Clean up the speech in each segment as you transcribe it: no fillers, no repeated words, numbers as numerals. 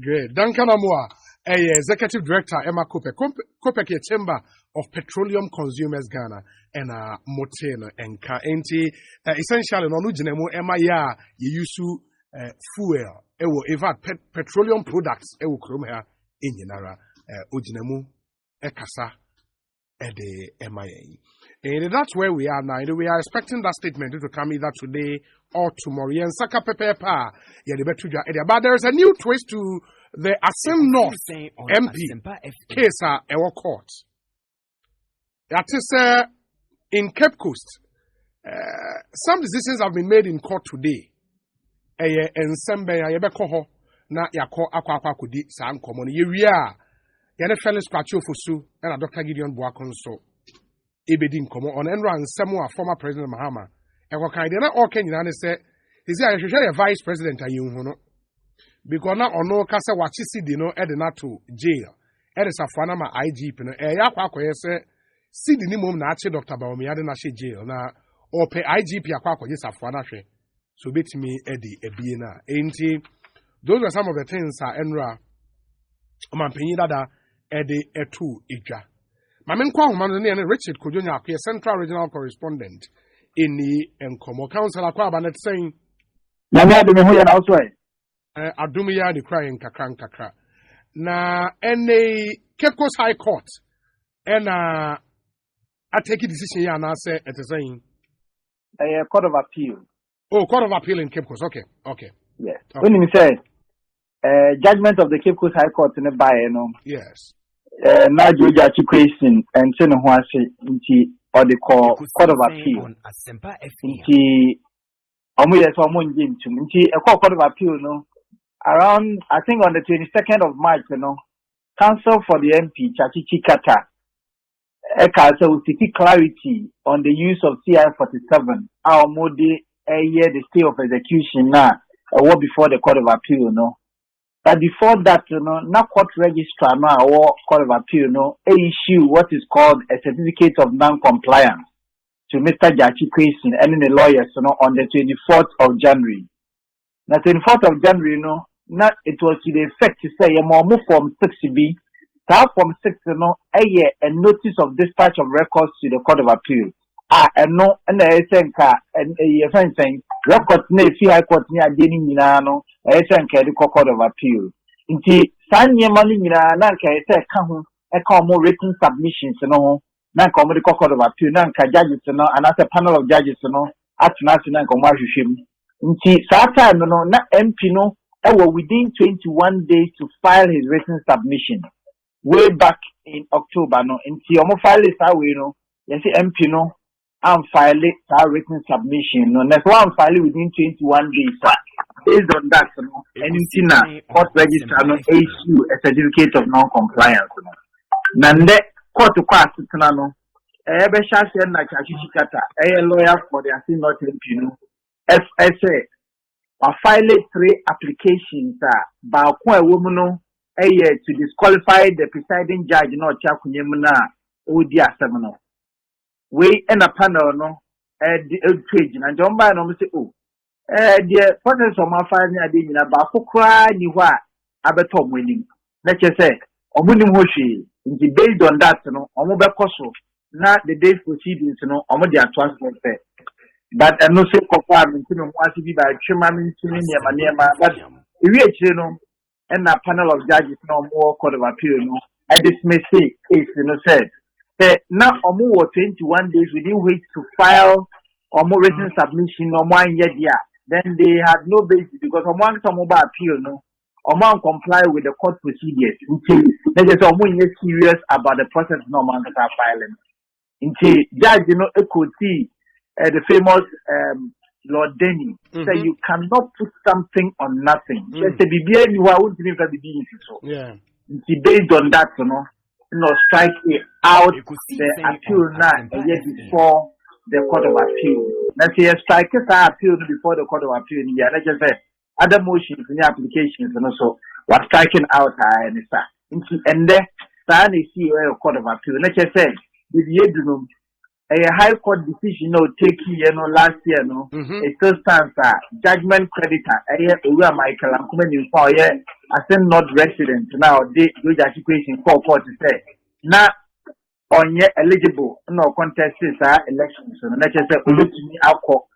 Great. Duncan Amua, Executive Director, Emma Kopek Chamber of Petroleum Consumers Ghana, and Motena and Kaenti. Essentially, no Nujinemo, Emma Ya, Yusu fuel, petroleum products, Kromha, Inyanara, Ujinemu, Ekasa, Ede MIA. And that's where we are now. We are expecting that statement to come either today or tomorrow. And Saka Pepepa, but there is a new twist to the Assin North MP case at our court. That is in Cape Coast. Some decisions have been made in court today. And Sembe, Yabekoho, na Yako Aqua Kudi, San Common. Yeria, Yana Felix Pacho Fusu, and a Dr. Gideon Boaconso. Ebedin Komo on Enron Samoa, former President Mahama. And what kind of all Kenyan said, is there a vice president? Are you because now on no Casa Wachisi dino edina to jail. Edis Afanama IGP, Yaqua, see the name Nachi Dr. Baumi Adanashi jail now, or pay IGP Aqua, yes, Afanache. So bet me Eddie Ebiena. Ain't those are some of the things are Enra Mampinida Eddie Etu Ija. Mamin Kwang Manani and Richard Kujunya, Central Regional Correspondent in the Encomo Council Aquabanet saying, Adumia the crying kakran kakra. Na any Cape Coast High Court and I take a decision and I say at the saying a court of appeal. Oh, Court of Appeal in Cape Coast. Okay. Yes. Okay. When you say judgment of the Cape Coast High Court in the Bayano. Yes. Now Georgia question and send into or the Court of Appeal. Into a Court of Appeal, no. Around I think on the 22nd of March, Council for the MP Chachichi Kata. AYêKA will seek clarity on the use of CI-47. Our modi the stay of execution now, what before the Court of Appeal, But before that, not court registrar now or Court of Appeal, issue what is called a certificate of non-compliance to Mr. Jachi Kwesi and the lawyers, on the 24th of January. Now, 24th of January, not it was to the effect to say a more from 6B, from 6, a notice of dispatch of records to the Court of Appeal. No, and I think, and a friend saying, record ne fi high court near Denny Milano, I think the Court of Appeal. Inti, Sanya Mali Milana, I say, come, a more written submissions, Nan come the Court of Appeal, Nanka judges, and another panel of judges, at National Commercial. Inti, Satan, not MP, within 21 days to file his written submission. Way back in October, Inti, file is how we yes, MP, and file our written submission. Next one file within 21 days. Based on that, anything court register issue a certificate of non-compliance. Nande court to pass it no. Ebe shase na Chachikata, a lawyer for the Assin North MP. FSA, I filed 3 applications. Ba kwa woman to disqualify the presiding judge no Chakunyemuna Odi Asemno. We and a panel the trade and John By no say the process of my finding a dinner about who cry you what abetom winning. Let's just say Omunim Hoshi based on that Omoba Koso not the day's proceedings Omodia transport fair. But I'm not so confirmed once to be by Chimamin but we and a panel of judges no more Court of Appeal I dismiss it case said. Now, more 21 days within which to file or more written submission or 1 year, then they had no basis because among some mobile appeal, or more comply with the court procedures until they just more serious about the process no man that are filing. Until judge, could see the famous Lord Denny say you cannot put something on nothing. Just to be being you are wouldn't even be so. Yeah. Based on that, strike it out the appeal now a year before the Court of Appeal. Now, see, strike it appeal before the Court of Appeal. Yeah, let's just say other motions in the applications and also was striking out and then, stand is here Court of Appeal. Let's just say, the a high court decision take last year it still stands judgment creditor Owura Michael Ankume Nimfa Assin North resident now they do the situation for court to say now onye eligible no contest elections so na say olutimi akọ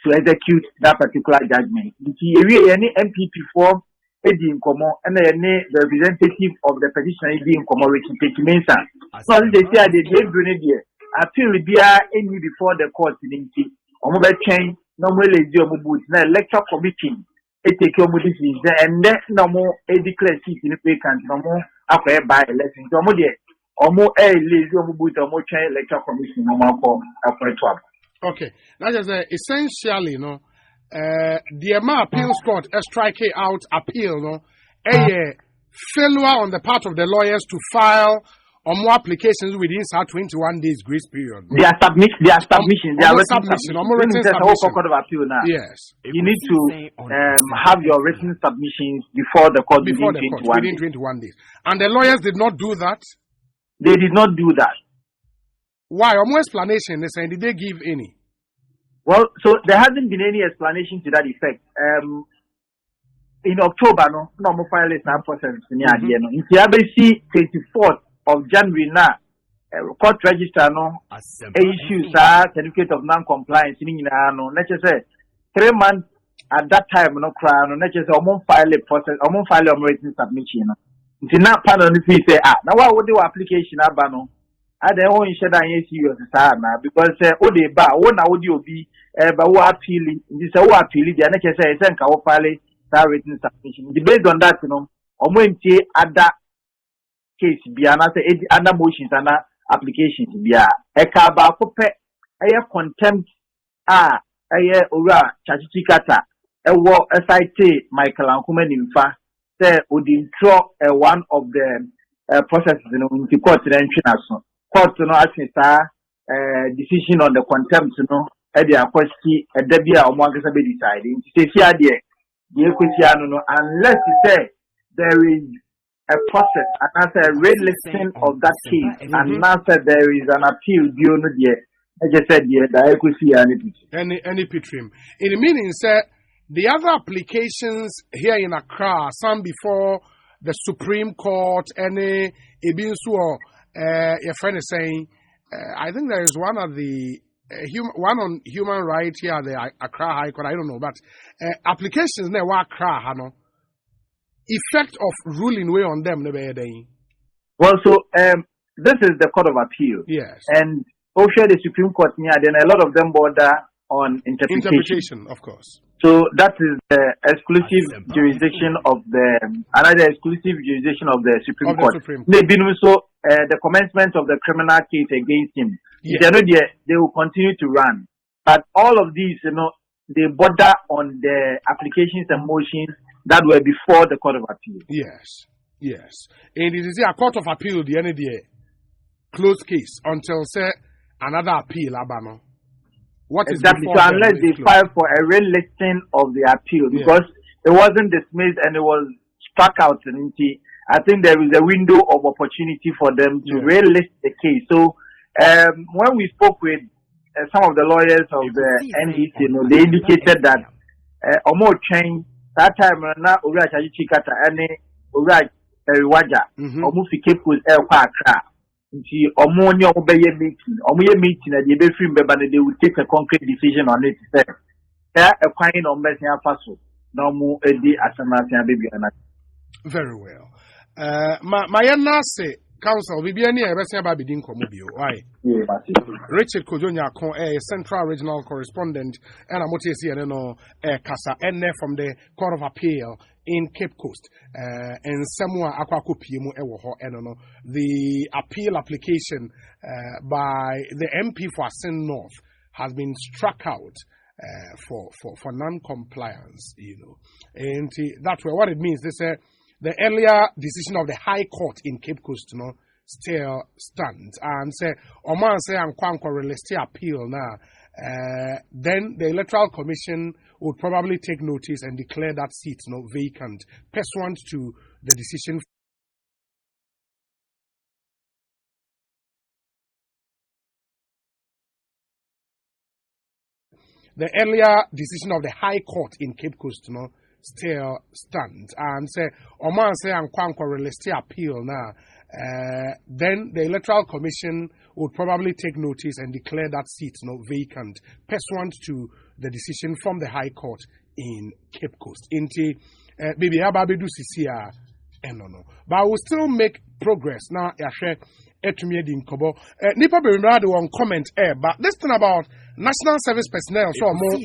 to execute that particular judgment. Any MPP form edi nkomo and any representative of the petitioner edi nkomo Richard Tekimensa. So they say they bring it here. Appeal be any before the court in Inti. Omo be change normally di omo boot na electoral committee it take omo decision and then no more declare seat in vacant no more after by election. So omo there omo lazy omo boot omo change electoral commission no more after 12. Okay, that is essentially, the appeals court strike out appeal, failure on the part of the lawyers to file or more applications within 21 days grace period. Their submission, written submission. Yes. You need to have your written submissions before the court within 21 days. And the lawyers did not do that? They did not do that. Why? More explanation, they say, did they give any? Well, so there hasn't been any explanation to that effect. In October, no more file is now processed in the In the 24th of January now, court register issues certificate of non-compliance in let's say 3 months at that time let's say file a process file a written submission. It's not part of the fee say now what would do application I don't want to serious because they ba na audio be but who appealing this appealing the NHS say file that written submission. Based on that, other case be other motions and applications be eka ba contempt Owura Chachikata cite Michael Ankume Nimfa say one of the processes in the court court asking decision on the contempt question debia or more deciding say here the unless you say there is a process and as a relisting of that case and after there is an appeal I just said the equity any pitrim in the meaning the other applications here in Accra some before the Supreme Court any ebinsu your friend is saying, I think there is one of the one on human rights here, the Accra High Court. I don't know, but applications ne wa Accra hano effect of ruling way on them. Well, so this is the Court of Appeal. Yes, and also the Supreme Court near. Then a lot of them border on interpretation, of course. So that is the exclusive jurisdiction of another exclusive jurisdiction of the Supreme Court. Maybe also the commencement of the criminal case against him. Yes. They will continue to run. But all of these, they border on the applications and motions that were before the Court of Appeal. Yes, yes. And it is a Court of Appeal, the end of the closed case until say another appeal, Abano. What is exactly so unless they file for a relisting of the appeal because it wasn't dismissed and it was struck out. I think there is a window of opportunity for them to relist the case. So when we spoke with some of the lawyers of the NDC, they indicated that Omo change that time na Owura Chachikata and Owura Waja Omo fi Cape Coast Accra. Omo meeting at the free but they will take a concrete decision on it. A kind of messing up faso. No more edi asamasi baby. Very well. My say council we be any messing about bidin komubio. Why? Richard Kojonya Central Regional Correspondent and Amotesi and Kasa and from the Court of Appeal in Cape Coast and Samoa Aquaco PMO Ewoho and the appeal application by the MP for Assin North has been struck out for non-compliance, and that's what it means. They say the earlier decision of the High Court in Cape Coast, still stands and say Oman say and Kwankwa relisted appeal now. Then the Electoral Commission would probably take notice and declare that seat vacant pursuant to the decision the earlier decision of the High Court in Cape Coast, still stands. And say, Oman say, and Kwankwa realistic appeal now. Then the Electoral Commission would probably take notice and declare that seat vacant, pursuant to the decision from the High Court in Cape Coast. Inti, baby, ababedu sisia, no. But I will still make progress now. Yashe, etumie di nkobo. Nipa be remember one comment but this thing about national service personnel, so more